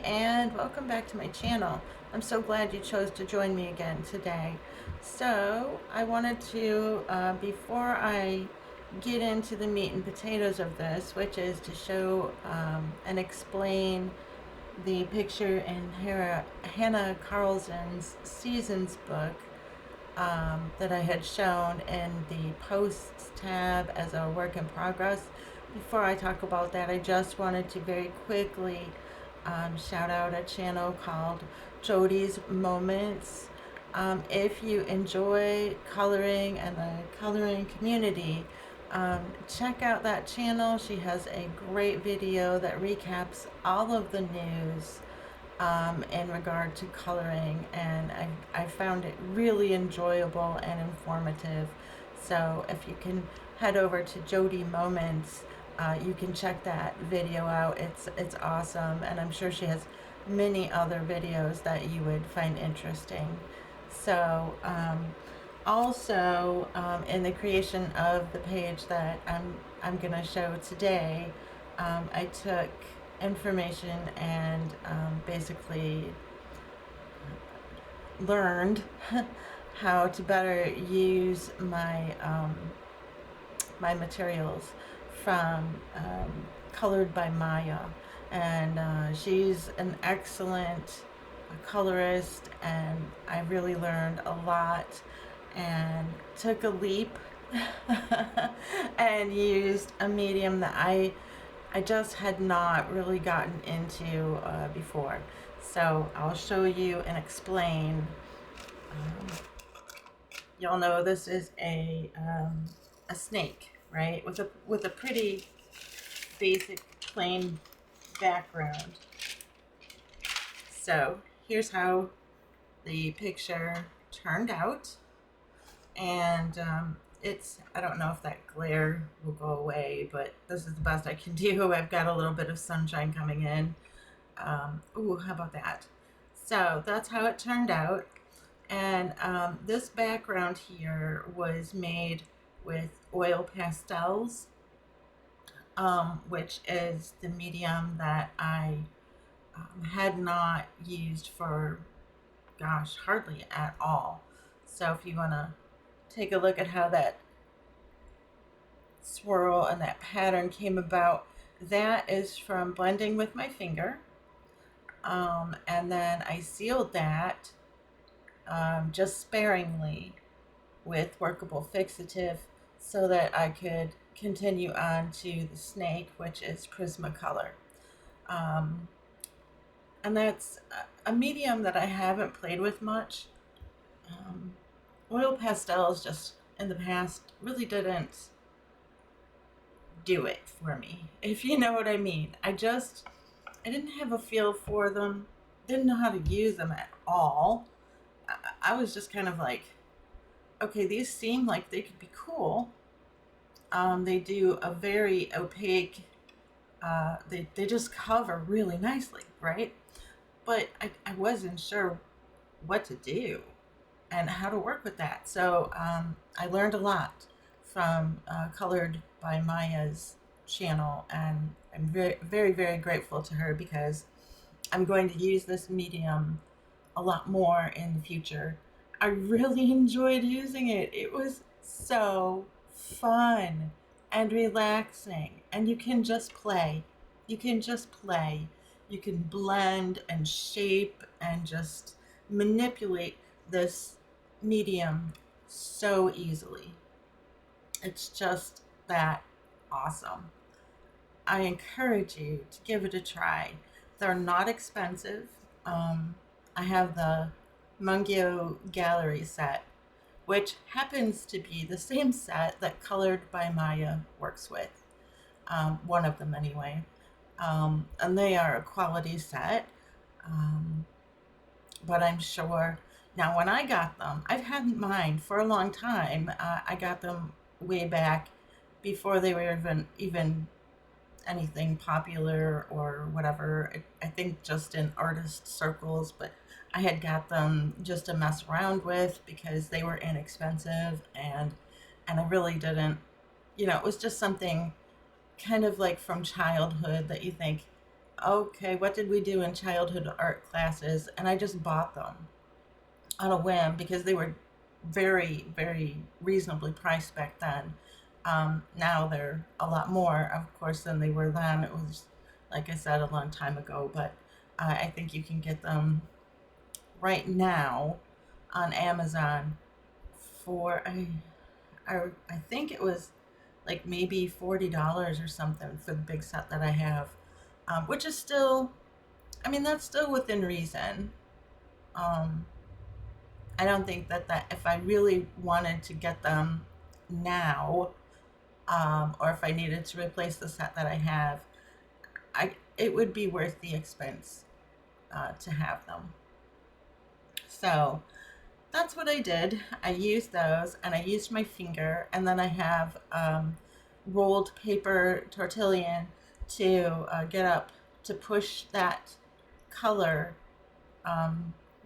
and welcome back to my channel. I'm so glad you chose to join me again today. So I wanted to, before I get into the meat and potatoes of this, which is to show and explain the picture in Hannah Karlzon's Seasons book that I had shown in the posts tab as a work in progress. Before I talk about that, I just wanted to very quickly shout out a channel called Jody's Moments. If you enjoy coloring and the coloring community, check out that channel. She has a great video that recaps all of the news in regard to coloring, and I found it really enjoyable and informative. So if you can head over to Jody Moments, you can check that video out. It's awesome, and I'm sure she has many other videos that you would find interesting. So also in the creation of the page that I'm gonna show today, I took information and basically learned how to better use my my materials from ColoredbyMaia, and she's an excellent colorist, and I really learned a lot and took a leap and used a medium that I just had not really gotten into before. So I'll show you and explain. Y'all know this is a snake, right? With a pretty basic plain background. So here's how the picture turned out, and I don't know if that glare will go away, but this is the best I can do. I've got a little bit of sunshine coming in. Ooh, how about that? So that's how it turned out. And this background here was made with oil pastels, which is the medium that I had not used for, gosh, hardly at all. So if you want to take a look at how that swirl and that pattern came about, that is from blending with my finger. And then I sealed that just sparingly with Workable Fixitif so that I could continue on to the snake, which is Prisma color. And that's a medium that I haven't played with much. Oil pastels just in the past really didn't do it for me, if you know what I mean. I didn't have a feel for them, didn't know how to use them at all. I was just kind of like, okay, these seem like they could be cool. They do a very opaque, they just cover really nicely, right? But I wasn't sure what to do and how to work with that. So I learned a lot from ColoredbyMaia's channel, and I'm very, very, very grateful to her because I'm going to use this medium a lot more in the future. I really enjoyed using it. It was so fun and relaxing, and you can just play. You can just play. You can blend and shape and just manipulate this medium so easily. It's just that awesome. I encourage you to give it a try. They're not expensive. I have the Mungyo gallery set, which happens to be the same set that ColoredbyMaia works with. One of them anyway. And they are a quality set. But I'm sure, now when I got them, I've had mine for a long time. I got them way back before they were even anything popular or whatever. I think just in artist circles, but I had got them just to mess around with because they were inexpensive, and I really didn't, it was just something kind of like from childhood that you think, okay, what did we do in childhood art classes? And I just bought them on a whim because they were very, very reasonably priced back then. Now they're a lot more, of course, than they were then. It was, like I said, a long time ago, but I think you can get them right now on Amazon for, I think it was like maybe $40 or something for the big set that I have, which is still, I mean, that's still within reason. Um, I don't think that if I really wanted to get them now, or if I needed to replace the set that I have, it would be worth the expense to have them. So that's what I did. I used those, and I used my finger, and then I have rolled paper tortillon to get up to push that color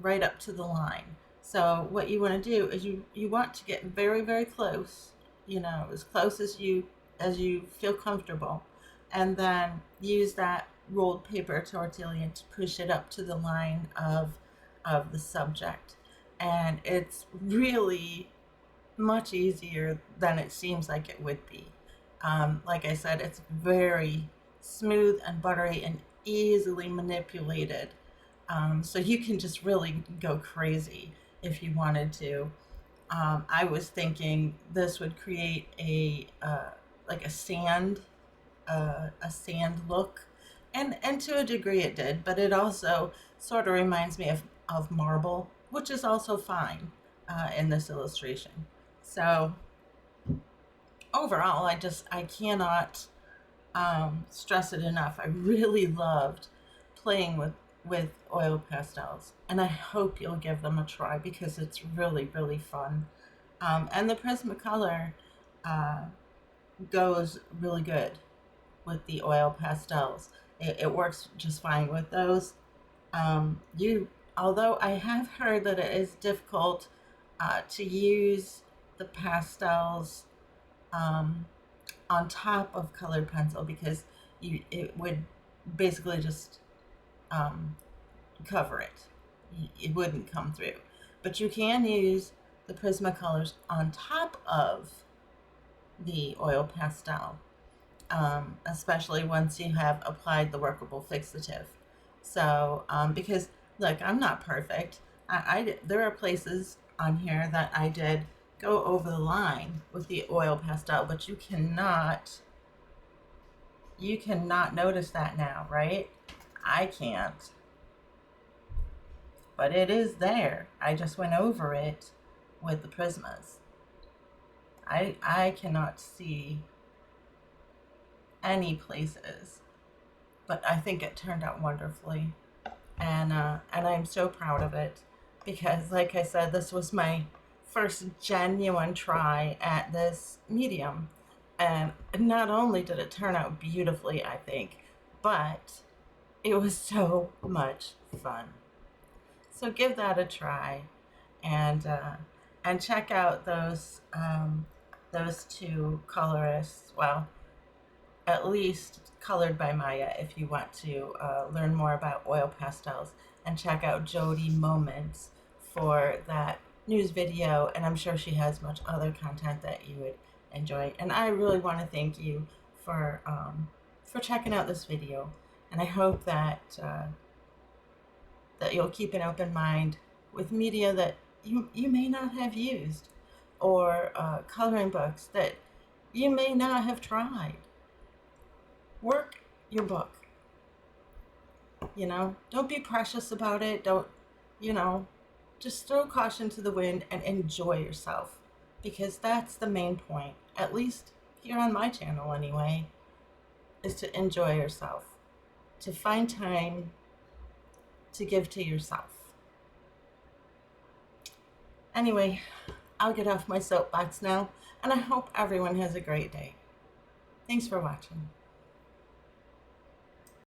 right up to the line. So what you want to do is you want to get very, very close, as close as you feel comfortable, and then use that rolled paper tortillon to push it up to the line of the subject. And it's really much easier than it seems like it would be. Like I said, it's very smooth and buttery and easily manipulated. So you can just really go crazy if you wanted to. I was thinking this would create like a sand look, and to a degree it did, but it also sort of reminds me of marble, which is also fine in this illustration. So overall, I cannot stress it enough. I really loved playing with oil pastels, and I hope you'll give them a try because it's really, really fun. And the Prismacolor goes really good with the oil pastels. It works just fine with those. Although I have heard that it is difficult to use the pastels on top of colored pencil because it would basically just cover it. It wouldn't come through. But you can use the Prismacolors on top of the oil pastel, especially once you have applied the Workable Fixitif. So, because look, I'm not perfect. There are places on here that I did go over the line with the oil pastel, but you cannot notice that now, right? I can't. But it is there. I just went over it with the Prismas. I cannot see any places, but I think it turned out wonderfully, and I'm so proud of it because, like I said, this was my first genuine try at this medium, and not only did it turn out beautifully, I think, but it was so much fun. So give that a try, and check out those two colorists. Well, at least ColoredbyMaia if you want to learn more about oil pastels, and check out JodyMoments for that news video, and I'm sure she has much other content that you would enjoy. And I really want to thank you for checking out this video, and I hope that that you'll keep an open mind with media that you may not have used, or coloring books that you may not have tried. Work your book. Don't be precious about it. Don't, just throw caution to the wind and enjoy yourself, because that's the main point, at least here on my channel anyway, is to enjoy yourself, to find time to give to yourself. Anyway, I'll get off my soapbox now, and I hope everyone has a great day. Thanks for watching.